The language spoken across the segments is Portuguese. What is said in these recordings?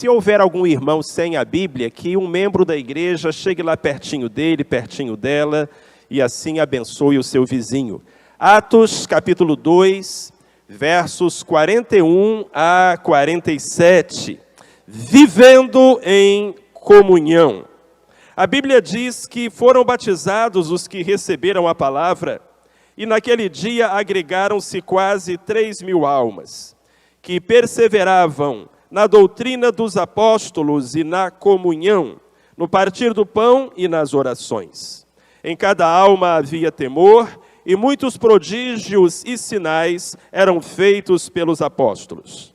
Se houver algum irmão sem a Bíblia, que um membro da igreja chegue lá pertinho dele, pertinho dela, e assim abençoe o seu vizinho. Atos, capítulo 2, versos 41 a 47. Vivendo em comunhão. A Bíblia diz que foram batizados os que receberam a palavra, e naquele dia agregaram-se quase 3.000 almas, que perseveravam na doutrina dos apóstolos e na comunhão, no partir do pão e nas orações. Em cada alma havia temor, e muitos prodígios e sinais eram feitos pelos apóstolos.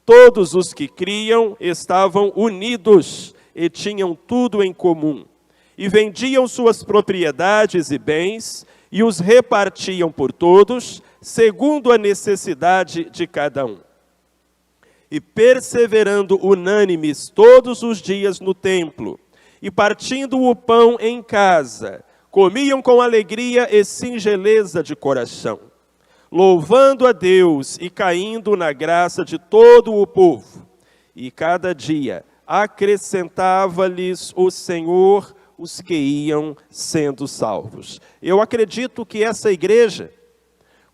Todos os que criam estavam unidos e tinham tudo em comum, e vendiam suas propriedades e bens, e os repartiam por todos, segundo a necessidade de cada um. E perseverando unânimes todos os dias no templo, e partindo o pão em casa, comiam com alegria e singeleza de coração, louvando a Deus e caindo na graça de todo o povo. E cada dia acrescentava-lhes o Senhor os que iam sendo salvos. Eu acredito que essa igreja,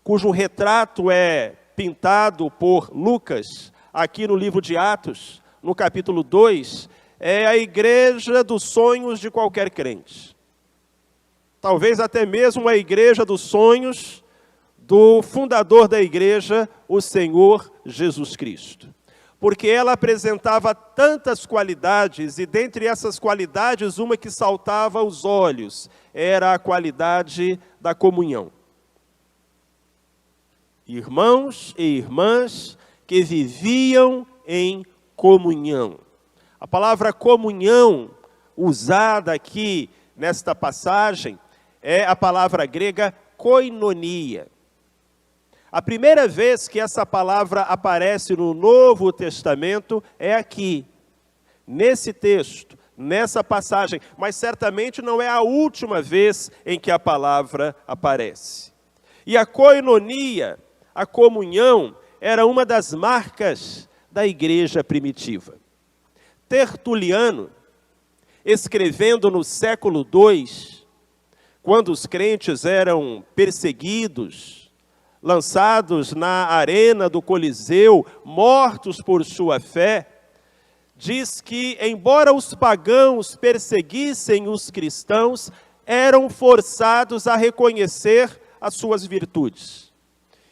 cujo retrato é pintado por Lucas, aqui no livro de Atos, no capítulo 2, é a igreja dos sonhos de qualquer crente. Talvez até mesmo a igreja dos sonhos do fundador da igreja, o Senhor Jesus Cristo. Porque ela apresentava tantas qualidades, e dentre essas qualidades, uma que saltava aos olhos, era a qualidade da comunhão. Irmãos e irmãs que viviam em comunhão. A palavra comunhão, usada aqui nesta passagem, é a palavra grega koinonia. A primeira vez que essa palavra aparece no Novo Testamento é aqui, nesse texto, nessa passagem, mas certamente não é a última vez em que a palavra aparece. E a koinonia, a comunhão, era uma das marcas da igreja primitiva. Tertuliano, escrevendo no século II, quando os crentes eram perseguidos, lançados na arena do Coliseu, mortos por sua fé, diz que, embora os pagãos perseguissem os cristãos, eram forçados a reconhecer as suas virtudes.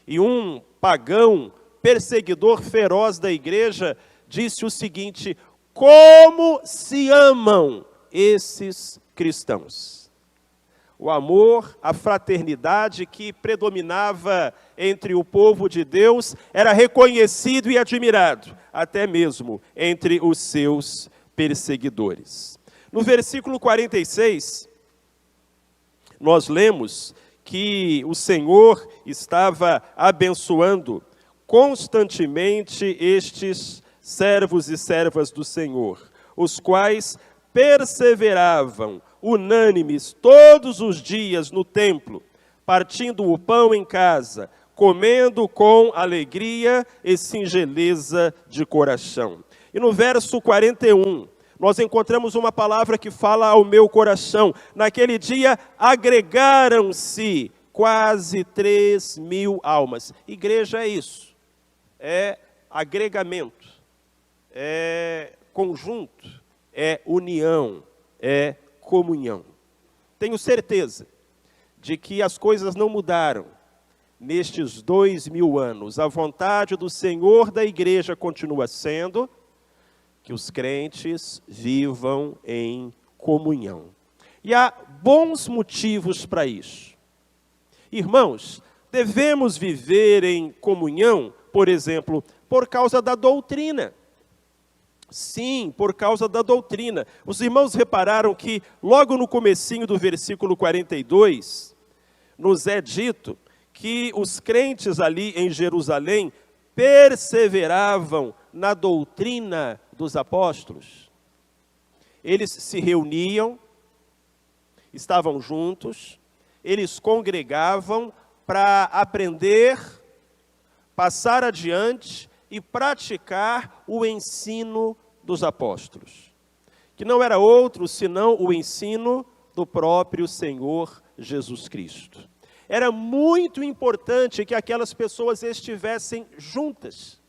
E um pagão, perseguidor feroz da igreja, disse o seguinte: como se amam esses cristãos? O amor, a fraternidade que predominava entre o povo de Deus era reconhecido e admirado, até mesmo entre os seus perseguidores. No versículo 46, nós lemos que o Senhor estava abençoando constantemente estes servos e servas do Senhor, os quais perseveravam unânimes todos os dias no templo, partindo o pão em casa, comendo com alegria e singeleza de coração. E no verso 41, nós encontramos uma palavra que fala ao meu coração. Naquele dia agregaram-se quase 3.000 almas. Igreja é isso, é agregamento, é conjunto, é união, é comunhão. Tenho certeza de que as coisas não mudaram nestes 2.000 anos. A vontade do Senhor da igreja continua sendo que os crentes vivam em comunhão. E há bons motivos para isso. Irmãos, devemos viver em comunhão, por exemplo, por causa da doutrina. Sim, por causa da doutrina. Os irmãos repararam que logo no comecinho do versículo 42, nos é dito que os crentes ali em Jerusalém perseveravam na doutrina dos apóstolos. Eles se reuniam, estavam juntos, eles congregavam para aprender, passar adiante e praticar o ensino dos apóstolos, que não era outro senão o ensino do próprio Senhor Jesus Cristo. Era muito importante que aquelas pessoas estivessem juntas,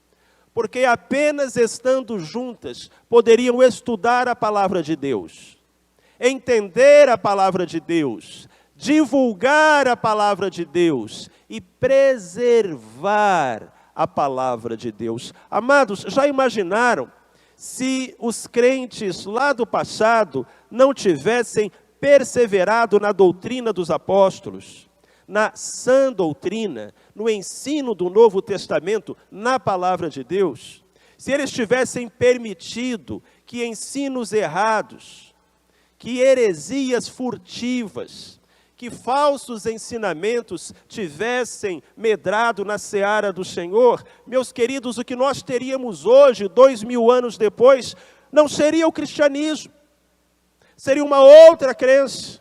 porque apenas estando juntas poderiam estudar a palavra de Deus, entender a palavra de Deus, divulgar a palavra de Deus e preservar a palavra de Deus. Amados, já imaginaram se os crentes lá do passado não tivessem perseverado na doutrina dos apóstolos, na sã doutrina, no ensino do Novo Testamento, na palavra de Deus? Se eles tivessem permitido que ensinos errados, que heresias furtivas, que falsos ensinamentos tivessem medrado na seara do Senhor, meus queridos, o que nós teríamos hoje, 2000 anos depois, não seria o cristianismo, seria uma outra crença.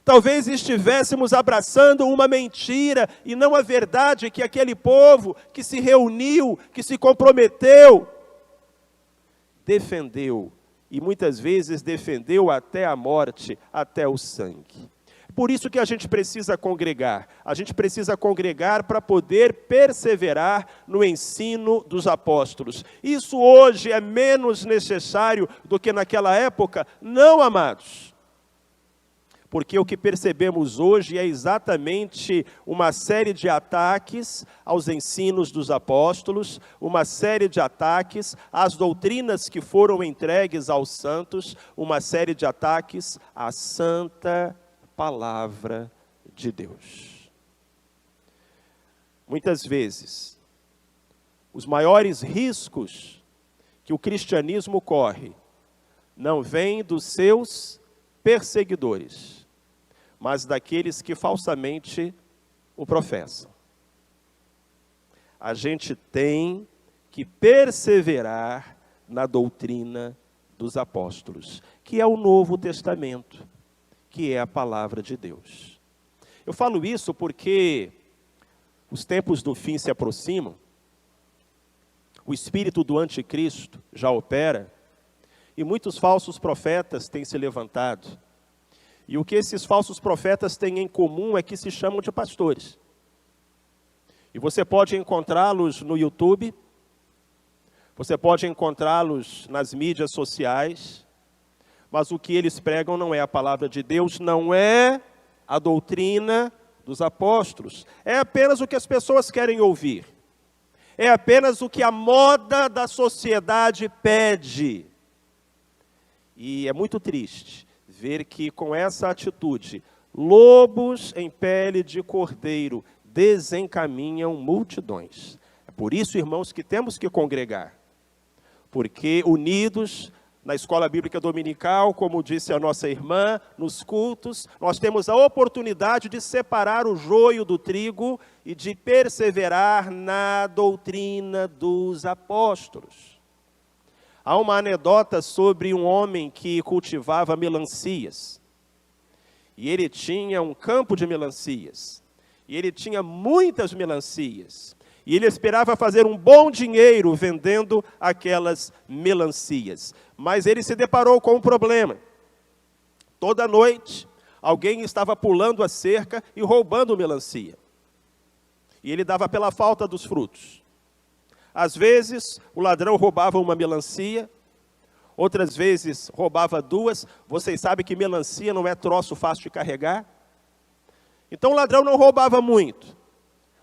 Talvez estivéssemos abraçando uma mentira e não a verdade que aquele povo que se reuniu, que se comprometeu, defendeu. E muitas vezes defendeu até a morte, até o sangue. Por isso que a gente precisa congregar. A gente precisa congregar para poder perseverar no ensino dos apóstolos. Isso hoje é menos necessário do que naquela época? Não, amados. Porque o que percebemos hoje é exatamente uma série de ataques aos ensinos dos apóstolos, uma série de ataques às doutrinas que foram entregues aos santos, uma série de ataques à santa palavra de Deus. Muitas vezes, os maiores riscos que o cristianismo corre não vêm dos seus perseguidores, mas daqueles que falsamente o professam. A gente tem que perseverar na doutrina dos apóstolos, que é o Novo Testamento, que é a palavra de Deus. Eu falo isso porque os tempos do fim se aproximam, o espírito do anticristo já opera, e muitos falsos profetas têm se levantado. E o que esses falsos profetas têm em comum é que se chamam de pastores. E você pode encontrá-los no YouTube, você pode encontrá-los nas mídias sociais, mas o que eles pregam não é a palavra de Deus, não é a doutrina dos apóstolos. É apenas o que as pessoas querem ouvir. É apenas o que a moda da sociedade pede. E é muito triste ver que com essa atitude, lobos em pele de cordeiro desencaminham multidões. É por isso, irmãos, que temos que congregar. Porque unidos na escola bíblica dominical, como disse a nossa irmã, nos cultos, nós temos a oportunidade de separar o joio do trigo e de perseverar na doutrina dos apóstolos. Há uma anedota sobre um homem que cultivava melancias. E ele tinha um campo de melancias. E ele tinha muitas melancias. E ele esperava fazer um bom dinheiro vendendo aquelas melancias. Mas ele se deparou com um problema. Toda noite, alguém estava pulando a cerca e roubando melancia. E ele dava pela falta dos frutos. Às vezes, o ladrão roubava uma melancia, outras vezes roubava duas. Vocês sabem que melancia não é troço fácil de carregar? Então o ladrão não roubava muito,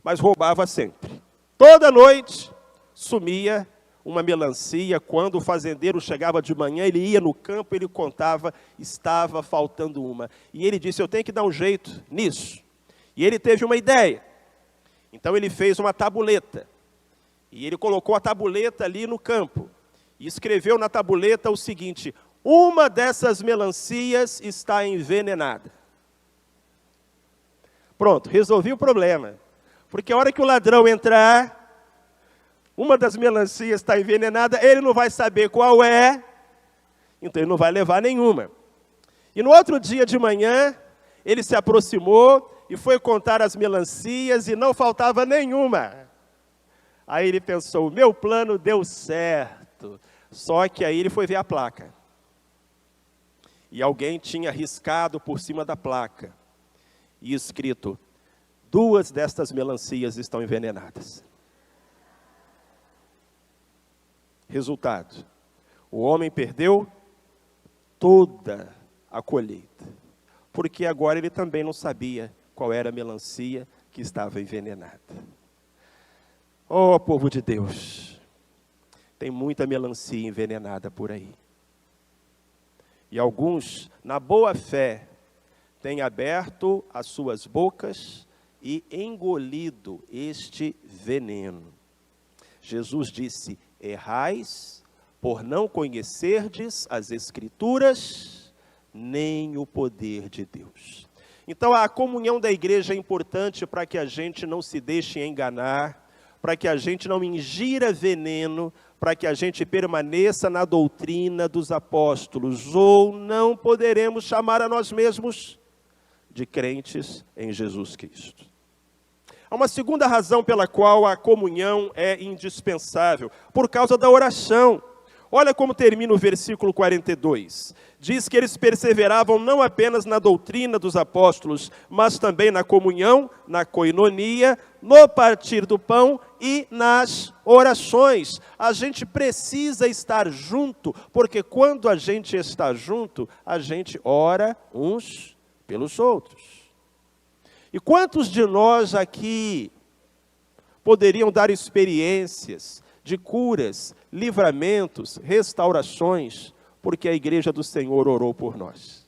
mas roubava sempre. Toda noite sumia uma melancia. Quando o fazendeiro chegava de manhã, ele ia no campo, ele contava, estava faltando uma. E ele disse, eu tenho que dar um jeito nisso. E ele teve uma ideia. Então ele fez uma tabuleta. E ele colocou a tabuleta ali no campo. E escreveu na tabuleta o seguinte, uma dessas melancias está envenenada. Pronto, resolvi o problema. Porque a hora que o ladrão entrar, uma das melancias está envenenada, ele não vai saber qual é, então ele não vai levar nenhuma. E no outro dia de manhã, ele se aproximou e foi contar as melancias e não faltava nenhuma. Aí ele pensou, meu plano deu certo, Só que aí ele foi ver a placa. E alguém tinha riscado por cima da placa e escrito: 2 destas melancias estão envenenadas. Resultado: o homem perdeu toda a colheita, porque agora ele também não sabia qual era a melancia que estava envenenada. Oh, povo de Deus, tem muita melancia envenenada por aí. E alguns, na boa fé, têm aberto as suas bocas e engolido este veneno. Jesus disse: errais por não conhecerdes as Escrituras, nem o poder de Deus. Então a comunhão da igreja é importante para que a gente não se deixe enganar, para que a gente não ingira veneno, para que a gente permaneça na doutrina dos apóstolos, ou não poderemos chamar a nós mesmos de crentes em Jesus Cristo. Há uma segunda razão pela qual a comunhão é indispensável, por causa da oração. Olha como termina o versículo 42. Diz que eles perseveravam não apenas na doutrina dos apóstolos, mas também na comunhão, na koinonia, no partir do pão e nas orações. A gente precisa estar junto, porque quando a gente está junto, a gente ora uns pelos outros. E quantos de nós aqui poderiam dar experiências de curas, livramentos, restaurações, porque a igreja do Senhor orou por nós?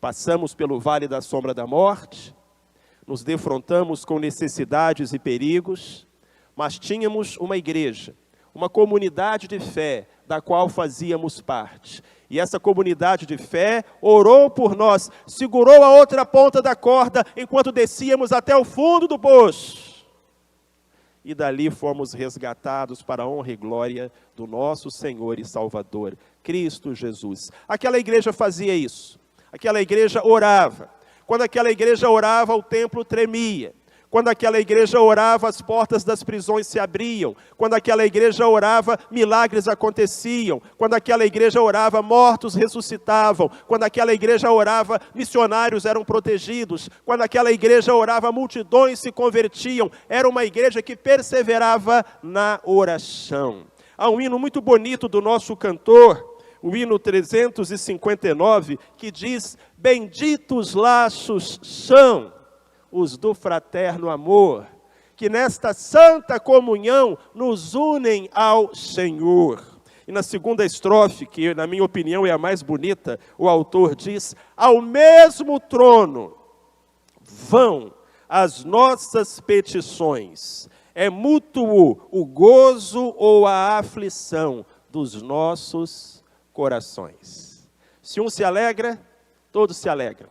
Passamos pelo vale da sombra da morte, nos defrontamos com necessidades e perigos, mas tínhamos uma igreja, uma comunidade de fé, da qual fazíamos parte. E essa comunidade de fé orou por nós, segurou a outra ponta da corda, enquanto descíamos até o fundo do poço. E dali fomos resgatados para a honra e glória do nosso Senhor e Salvador, Cristo Jesus. Aquela igreja fazia isso. Aquela igreja orava. Quando aquela igreja orava, o templo tremia. Quando aquela igreja orava, as portas das prisões se abriam. Quando aquela igreja orava, milagres aconteciam. Quando aquela igreja orava, mortos ressuscitavam. Quando aquela igreja orava, missionários eram protegidos. Quando aquela igreja orava, multidões se convertiam. Era uma igreja que perseverava na oração. Há um hino muito bonito do nosso cantor, o hino 359, que diz: benditos laços são os do fraterno amor, que nesta santa comunhão nos unem ao Senhor. E na segunda estrofe, que na minha opinião é a mais bonita, o autor diz: ao mesmo trono vão as nossas petições, é mútuo o gozo ou a aflição dos nossos corações. Se um se alegra, todos se alegram.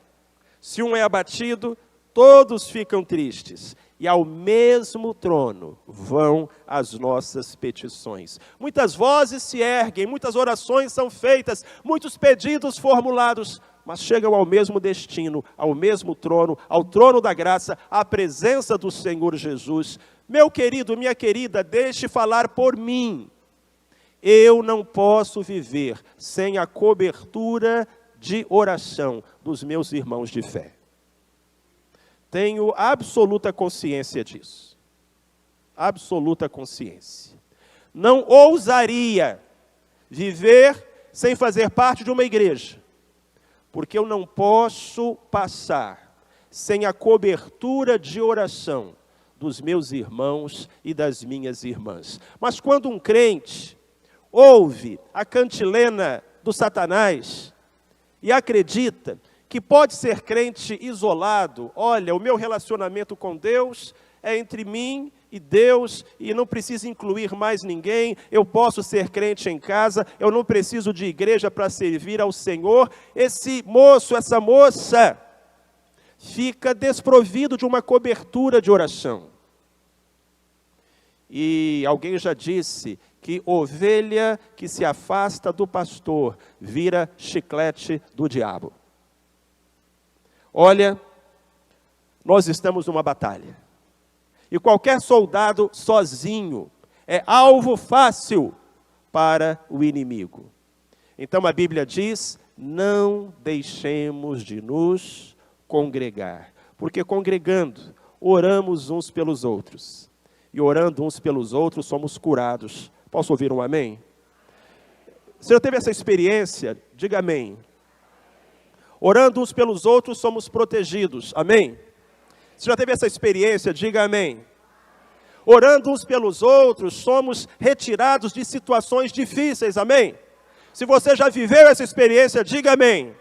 Se um é abatido, todos ficam tristes. E ao mesmo trono vão as nossas petições. Muitas vozes se erguem, muitas orações são feitas, muitos pedidos formulados, mas chegam ao mesmo destino, ao mesmo trono, ao trono da graça, à presença do Senhor Jesus. Meu querido, minha querida, deixe falar por mim. Eu não posso viver sem a cobertura de oração dos meus irmãos de fé. Tenho absoluta consciência disso. Absoluta consciência. Não ousaria viver sem fazer parte de uma igreja, porque eu não posso passar sem a cobertura de oração dos meus irmãos e das minhas irmãs. Mas quando um crente ouve a cantilena do Satanás e acredita que pode ser crente isolado, olha, o meu relacionamento com Deus é entre mim e Deus, e não precisa incluir mais ninguém, eu posso ser crente em casa, eu não preciso de igreja para servir ao Senhor. Esse moço, essa moça, fica desprovido de uma cobertura de oração. E alguém já disse que ovelha que se afasta do pastor vira chiclete do diabo. Olha, nós estamos numa batalha. E qualquer soldado sozinho é alvo fácil para o inimigo. Então a Bíblia diz, não deixemos de nos congregar, porque congregando, oramos uns pelos outros, e orando uns pelos outros, somos curados. Posso ouvir um amém? Você já teve essa experiência? Diga amém. Orando uns pelos outros, somos protegidos. Amém? Você já teve essa experiência? Diga amém. Orando uns pelos outros, somos retirados de situações difíceis. Amém? Se você já viveu essa experiência, diga amém.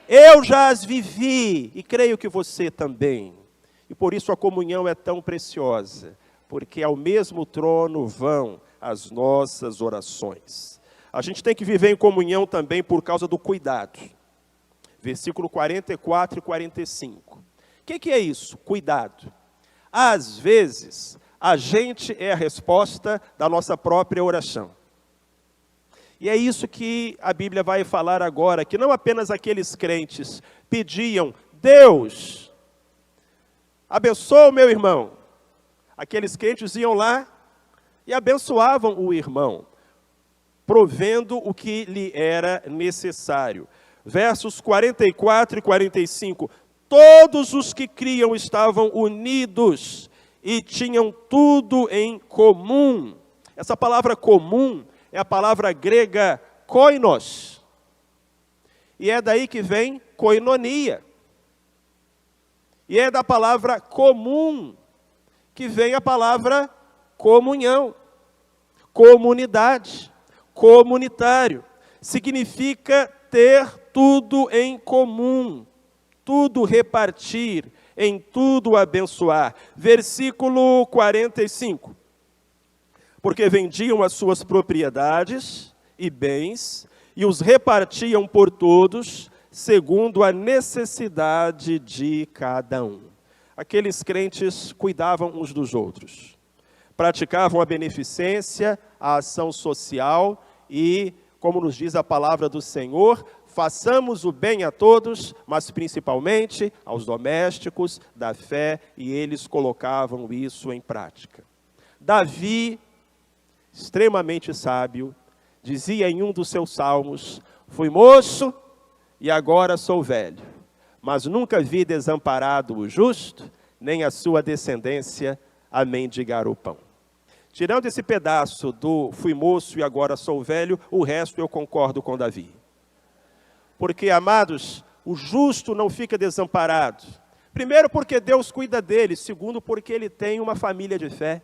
Eu já as vivi e creio que você também. E por isso a comunhão é tão preciosa, porque ao mesmo trono vão as nossas orações. A gente tem que viver em comunhão também por causa do cuidado. Versículo 44 e 45. O que é isso? Cuidado. Às vezes, a gente é a resposta da nossa própria oração. E é isso que a Bíblia vai falar agora, que não apenas aqueles crentes pediam, Deus, abençoa o meu irmão. Aqueles crentes iam lá e abençoavam o irmão, provendo o que lhe era necessário. Versos 44 e 45. Todos os que criam estavam unidos e tinham tudo em comum. Essa palavra comum é a palavra grega koinos. E é daí que vem koinonia. E é da palavra comum que vem a palavra comunhão, comunidade, comunitário. Significa ter tudo em comum, tudo repartir, em tudo abençoar. Versículo 45. Porque vendiam as suas propriedades e bens e os repartiam por todos, segundo a necessidade de cada um. Aqueles crentes cuidavam uns dos outros, praticavam a beneficência, a ação social e, como nos diz a palavra do Senhor, façamos o bem a todos, mas principalmente aos domésticos da fé, e eles colocavam isso em prática. Davi, extremamente sábio, dizia em um dos seus salmos, fui moço e agora sou velho, mas nunca vi desamparado o justo, nem a sua descendência a mendigar o pão. Tirando esse pedaço do fui moço e agora sou velho, o resto eu concordo com Davi. Porque, amados, o justo não fica desamparado. Primeiro, porque Deus cuida dele. Segundo, porque ele tem uma família de fé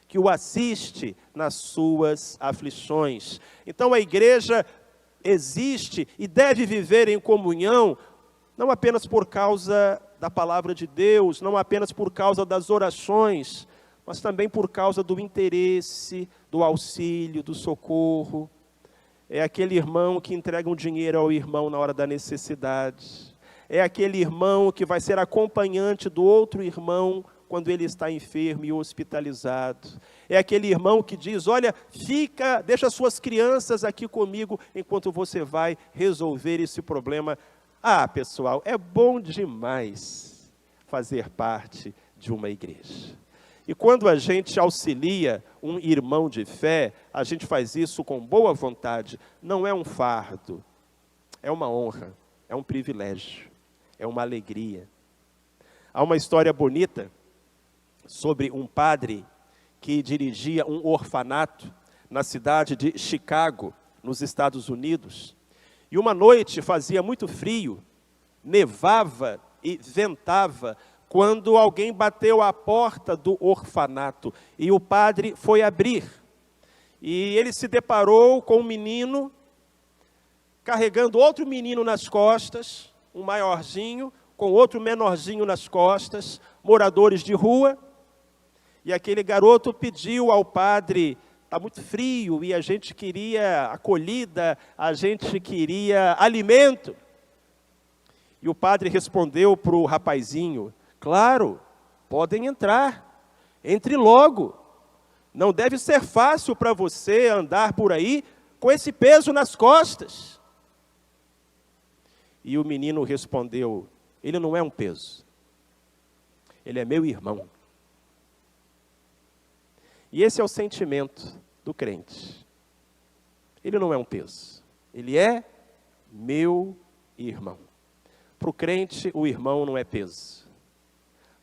que o assiste nas suas aflições. Então, a igreja existe e deve viver em comunhão, não apenas por causa da palavra de Deus, não apenas por causa das orações, mas também por causa do interesse, do auxílio, do socorro. É aquele irmão que entrega um dinheiro ao irmão na hora da necessidade. É aquele irmão que vai ser acompanhante do outro irmão quando ele está enfermo e hospitalizado. É aquele irmão que diz, olha, deixa suas crianças aqui comigo enquanto você vai resolver esse problema. Ah, pessoal, é bom demais fazer parte de uma igreja. E quando a gente auxilia um irmão de fé, a gente faz isso com boa vontade. Não é um fardo, é uma honra, é um privilégio, é uma alegria. Há uma história bonita sobre um padre que dirigia um orfanato na cidade de Chicago, nos Estados Unidos. E uma noite fazia muito frio, nevava e ventava, quando alguém bateu à porta do orfanato, e o padre foi abrir. E ele se deparou com um menino, carregando outro menino nas costas, um maiorzinho, com outro menorzinho nas costas, moradores de rua. E aquele garoto pediu ao padre, está muito frio, e a gente queria acolhida, a gente queria alimento. E o padre respondeu para o rapazinho, claro, podem entrar, entre logo. Não deve ser fácil para você andar por aí com esse peso nas costas. E o menino respondeu, ele não é um peso, ele é meu irmão. E esse é o sentimento do crente. ele não é um peso. Ele é meu irmão. Para o crente, o irmão não é peso.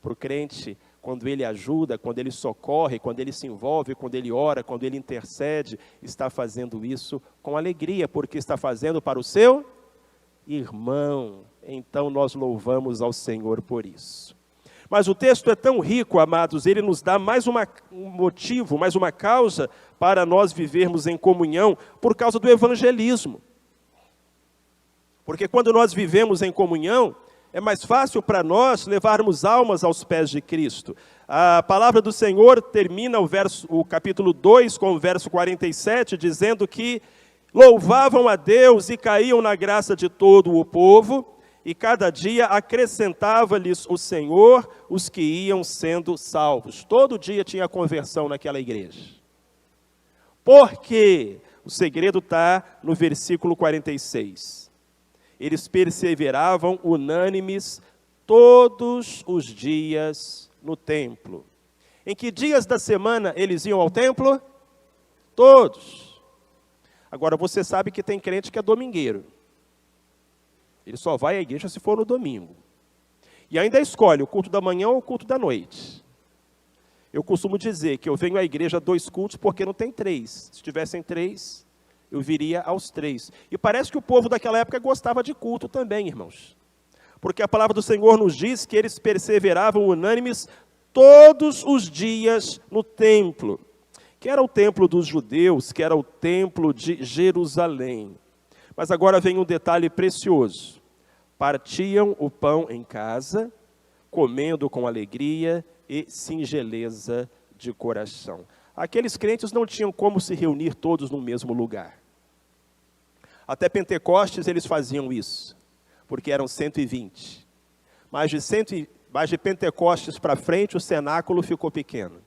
Para o crente, quando ele ajuda, quando ele socorre, quando ele se envolve, quando ele ora, quando ele intercede, está fazendo isso com alegria, porque está fazendo para o seu irmão. Então nós louvamos ao Senhor por isso. Mas o texto é tão rico, amados, ele nos dá mais um motivo, mais uma causa para nós vivermos em comunhão por causa do evangelismo. Porque quando nós vivemos em comunhão, é mais fácil para nós levarmos almas aos pés de Cristo. A palavra do Senhor termina o capítulo 2 com o verso 47, dizendo que louvavam a Deus e caíam na graça de todo o povo, e cada dia acrescentava-lhes o Senhor os que iam sendo salvos. Todo dia tinha conversão naquela igreja. Por quê? O segredo está no versículo 46. Eles perseveravam unânimes todos os dias no templo. Em que dias da semana eles iam ao templo? Todos. Agora você sabe que tem crente que é domingueiro. Ele só vai à igreja se for no domingo. E ainda escolhe o culto da manhã ou o culto da noite. Eu costumo dizer que eu venho à igreja 2 cultos porque não tem 3. Se tivessem 3, eu viria aos 3. E parece que o povo daquela época gostava de culto também, irmãos. Porque a palavra do Senhor nos diz que eles perseveravam unânimes todos os dias no templo. Que era o templo dos judeus, que era o templo de Jerusalém. Mas agora vem um detalhe precioso. Partiam o pão em casa, comendo com alegria e singeleza de coração. Aqueles crentes não tinham como se reunir todos no mesmo lugar. Até Pentecostes eles faziam isso, porque eram 120. Mas de Pentecostes para frente o cenáculo ficou pequeno.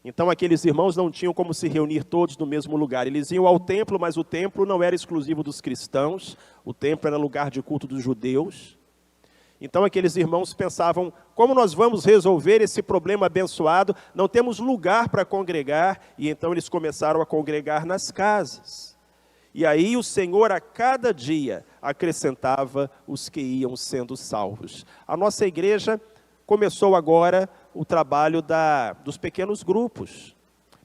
Então aqueles irmãos não tinham como se reunir todos no mesmo lugar. Eles iam ao templo, mas o templo não era exclusivo dos cristãos. O templo era lugar de culto dos judeus. Então aqueles irmãos pensavam, como nós vamos resolver esse problema abençoado? Não temos lugar para congregar. E então eles começaram a congregar nas casas. E aí o Senhor a cada dia acrescentava os que iam sendo salvos. A nossa igreja começou agora o trabalho dos pequenos grupos.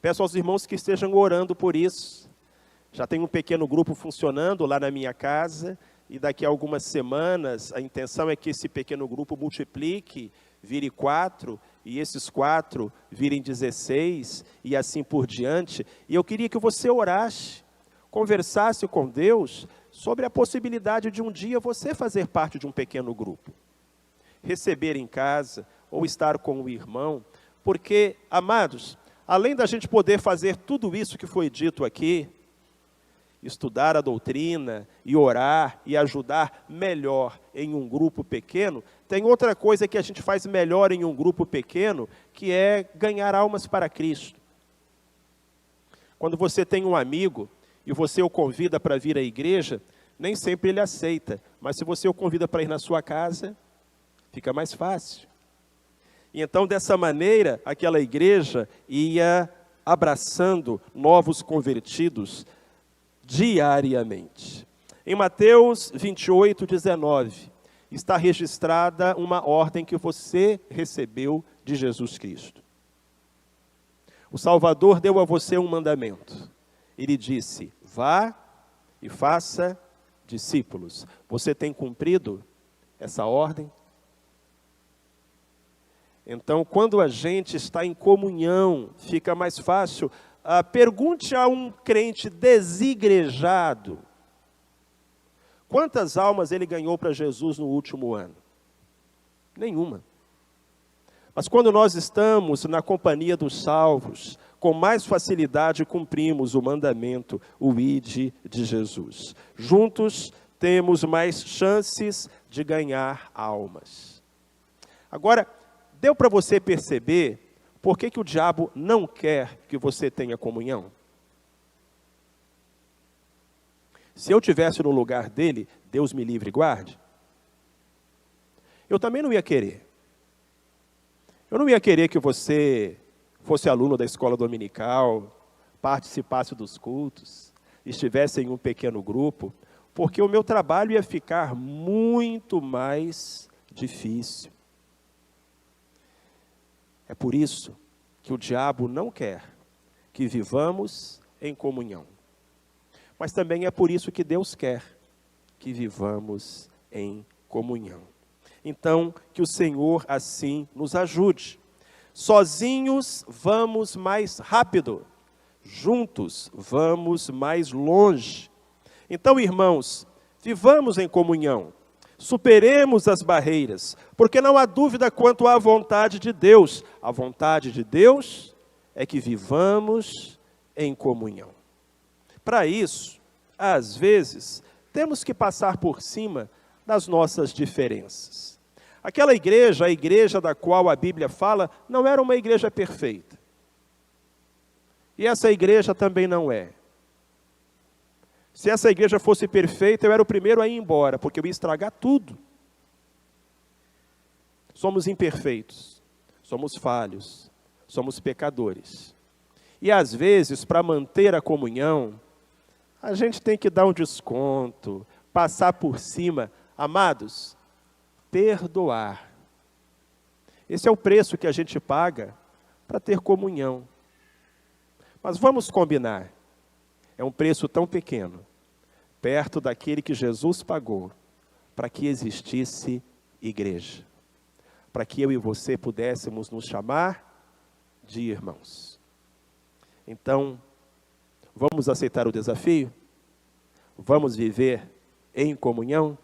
Peço aos irmãos que estejam orando por isso. Já tem um pequeno grupo funcionando lá na minha casa, e daqui a algumas semanas a intenção é que esse pequeno grupo multiplique, vire 4, e esses 4 virem 16, e assim por diante. E eu queria que você orasse, conversasse com Deus sobre a possibilidade de um dia você fazer parte de um pequeno grupo. Receber em casa, ou estar com o irmão, porque, amados, além da gente poder fazer tudo isso que foi dito aqui, estudar a doutrina e orar e ajudar melhor em um grupo pequeno, tem outra coisa que a gente faz melhor em um grupo pequeno, que é ganhar almas para Cristo. Quando você tem um amigo e você o convida para vir à igreja, nem sempre ele aceita, mas se você o convida para ir na sua casa, fica mais fácil. E então, dessa maneira, aquela igreja ia abraçando novos convertidos diariamente. Em Mateus 28, 19, está registrada uma ordem que você recebeu de Jesus Cristo. O Salvador deu a você um mandamento. Ele disse, vá e faça discípulos. Você tem cumprido essa ordem? Então, quando a gente está em comunhão, fica mais fácil. Pergunte a um crente desigrejado, quantas almas ele ganhou para Jesus no último ano? Nenhuma. Mas quando nós estamos na companhia dos salvos, com mais facilidade cumprimos o mandamento, o ide de Jesus. Juntos temos mais chances de ganhar almas. Agora, deu para você perceber por que o diabo não quer que você tenha comunhão? Se eu estivesse no lugar dele, Deus me livre e guarde, eu também não ia querer. Eu não ia querer que você fosse aluno da escola dominical, participasse dos cultos, estivesse em um pequeno grupo, porque o meu trabalho ia ficar muito mais difícil. É por isso que o diabo não quer que vivamos em comunhão. Mas também é por isso que Deus quer que vivamos em comunhão. Então, que o Senhor assim nos ajude. Sozinhos vamos mais rápido, juntos vamos mais longe. Então, irmãos, vivamos em comunhão, superemos as barreiras, porque não há dúvida quanto à vontade de Deus. A vontade de Deus é que vivamos em comunhão. Para isso, às vezes, temos que passar por cima das nossas diferenças. Aquela igreja, a igreja da qual a Bíblia fala, não era uma igreja perfeita. E essa igreja também não é. Se essa igreja fosse perfeita, eu era o primeiro a ir embora, porque eu ia estragar tudo. Somos imperfeitos, somos falhos, somos pecadores. E às vezes, para manter a comunhão, a gente tem que dar um desconto, passar por cima. Amados, perdoar. Esse é o preço que a gente paga para ter comunhão. Mas vamos combinar, é um preço tão pequeno, perto daquele que Jesus pagou, para que existisse igreja, para que eu e você pudéssemos nos chamar de irmãos. Então, vamos aceitar o desafio? Vamos viver em comunhão?